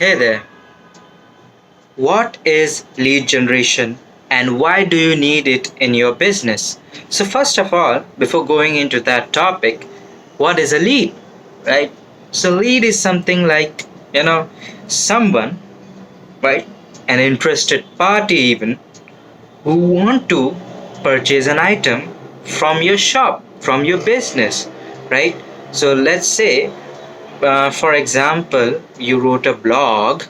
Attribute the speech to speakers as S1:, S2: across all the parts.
S1: Hey there, what is lead generation and why do you need it in your business? So, first of all, before going into that topic, what is a lead? Right? So, lead is something like, you know, someone, right? An interested party, even who want to purchase an item from your shop, from your business, right? So, let's say, for example, you wrote a blog,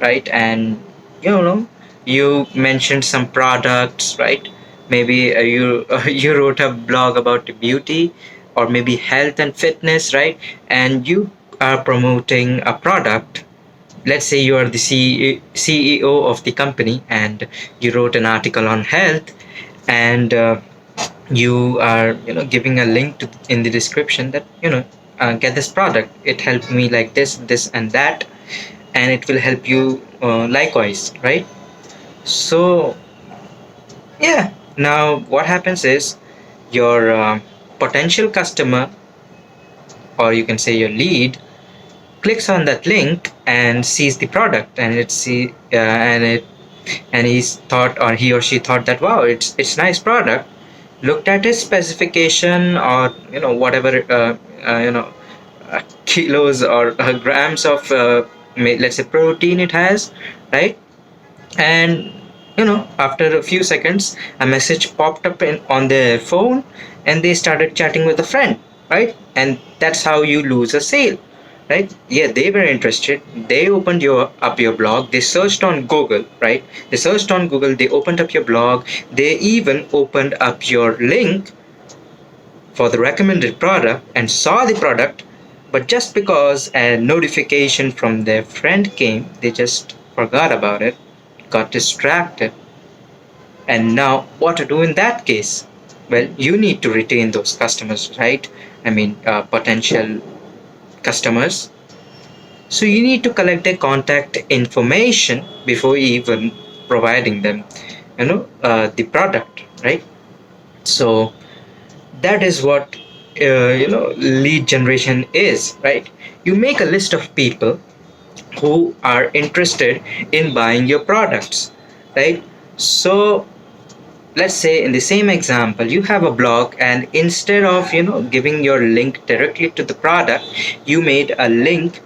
S1: right? And you mentioned some products, right? Maybe you you wrote a blog about beauty or maybe health and fitness, right? And you are promoting a product. Let's say you are the CEO of the company and you wrote an article on health, and you are giving a link in the description that get this product. It helped me like this and that, and it will help you likewise, right? So yeah, now what happens is your potential customer, or you can say your lead, clicks on that link and sees the product, and he's thought, or he or she thought that wow, it's nice product. Looked at its specification, or whatever kilos or grams of let's say protein it has, right? And after a few seconds a message popped up on their phone, and they started chatting with a friend, right? And that's how you lose a sale, right? Yeah, they were interested, they opened up your blog, they searched on Google, right? They opened up your blog, they even opened up your link for the recommended product and saw the product. But just because a notification from their friend came, they just forgot about it, got distracted. And now, what to do in that case? Well, you need to retain those customers, right? I mean, potential customers. So you need to collect their contact information before even providing them, the product, right? So that is what lead generation is, right? You make a list of people who are interested in buying your products, right? So let's say in the same example you have a blog, and instead of giving your link directly to the product, you made a link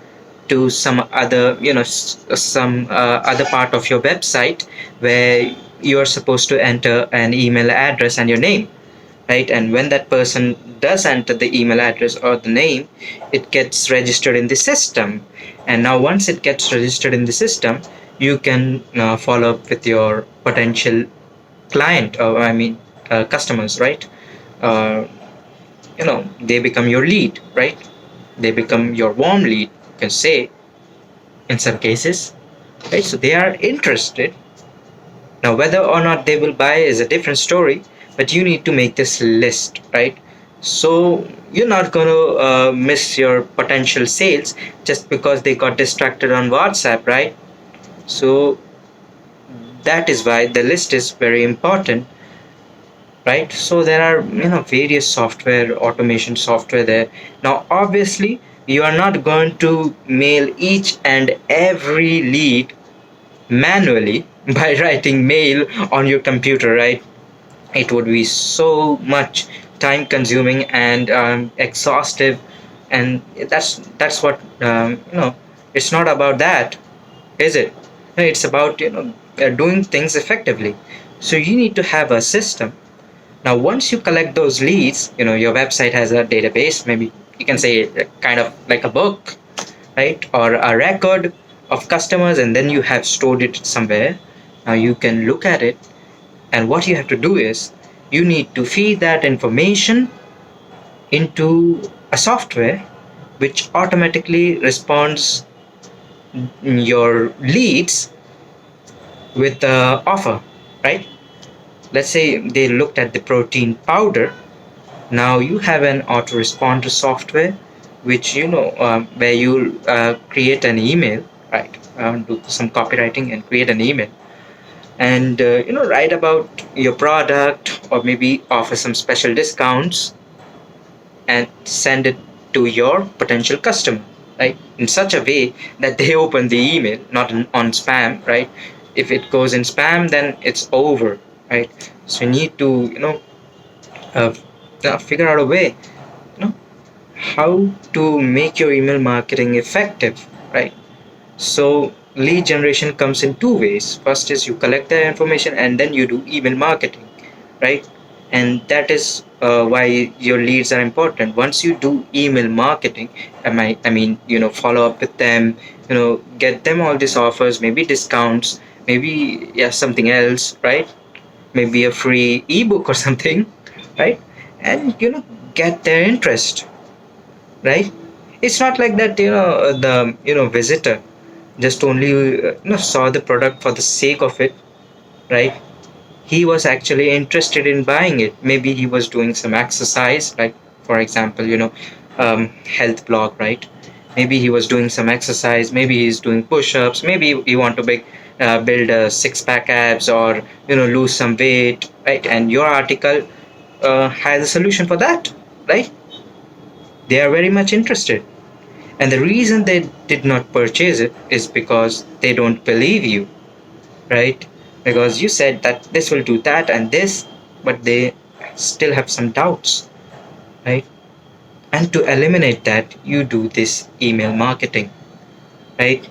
S1: to some other some other part of your website where you are supposed to enter an email address and your name, right? And when that person does enter the email address or the name, it gets registered in the system. And now once it gets registered in the system, you can follow up with your potential client, or I mean customers, right? uh, they become your lead, right? They become your warm lead, you can say, in some cases, right? So they are interested. Now, whether or not they will buy is a different story, but you need to make this list, right? So you're not going to miss your potential sales just because they got distracted on WhatsApp, right? So that is why the list is very important, right? So there are various software, automation software there. Now, obviously, you are not going to mail each and every lead manually by writing mail on your computer, right? It would be so much time consuming and exhaustive, and that's what it's not about that, is it? No, it's about doing things effectively. So you need to have a system. Now once you collect those leads, your website has a database, maybe you can say kind of like a book, right? Or a record of customers, and then you have stored it somewhere. Now you can look at it, and what you have to do is you need to feed that information into a software which automatically responds your leads with the offer, right? Let's say they looked at the protein powder. Now you have an autoresponder software, which where you create an email, right? Do some copywriting and create an email, and write about your product, or maybe offer some special discounts and send it to your potential customer. right? In such a way that they open the email, not on spam, right? If it goes in spam, then it's over, right? So you need to, uh, figure out a way, you know, how to make your email marketing effective, right? So lead generation comes in two ways. First is you collect their information and then you do email marketing, right? And that is why your leads are important. Once you do email marketing, follow up with them, get them all these offers, maybe discounts, maybe yeah, something else, right? Maybe a free ebook or something, right? And get their interest, right? It's not like that, the visitor just only saw the product for the sake of it, right? He was actually interested in buying it. Maybe he was doing some exercise, like for example, health blog, right? Maybe he was doing some exercise, maybe he's doing push-ups, maybe he want to build a six-pack abs, or lose some weight, right? And your article has a solution for that, right? They are very much interested. And the reason they did not purchase it is because they don't believe you, right? Because you said that this will do that and this, but they still have some doubts, right? And to eliminate that, you do this email marketing, right?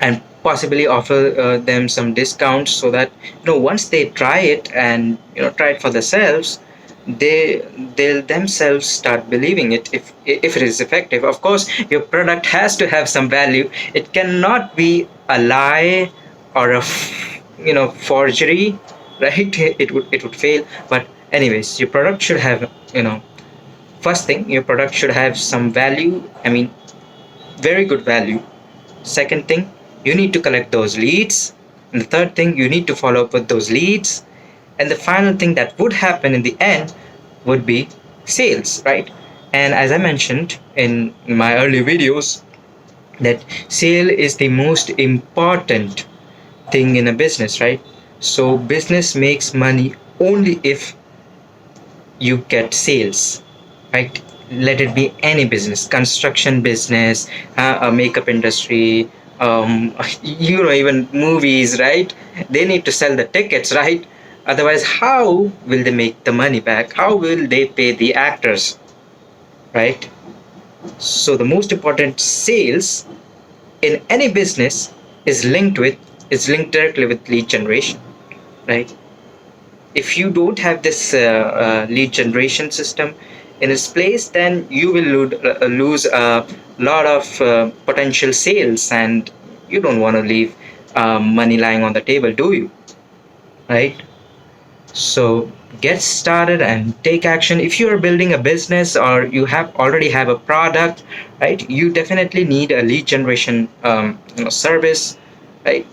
S1: And possibly offer them some discounts, so that once they try it and try it for themselves, they'll themselves start believing it, if it is effective. Of course, your product has to have some value. It cannot be a lie or a forgery, right? It would fail. But anyways, your product should have, first thing, your product should have some value. I mean, very good value. Second thing, you need to collect those leads. And the third thing, you need to follow up with those leads. And the final thing that would happen in the end would be sales, right? And as I mentioned in my early videos, that sale is the most important thing in a business, right? So business makes money only if you get sales, right? Let it be any business, construction business, a makeup industry, even movies, right? They need to sell the tickets, right? Otherwise, how will they make the money back? How will they pay the actors, right? So the most important, sales in any business is linked directly with lead generation, right? If you don't have this lead generation system in its place, then you will lose a lot of potential sales, and you don't want to leave money lying on the table, do you? Right? So get started and take action. If you are building a business or you have already have a product, right? You definitely need a lead generation service, right?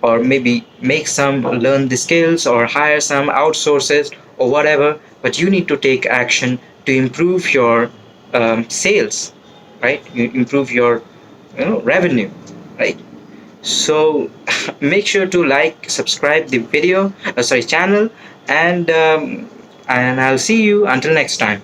S1: Or maybe make some, learn the skills, or hire some, outsources, or whatever. But you need to take action to improve your sales, right? You improve your revenue, right? So make sure to like, subscribe the video, channel, and I'll see you until next time.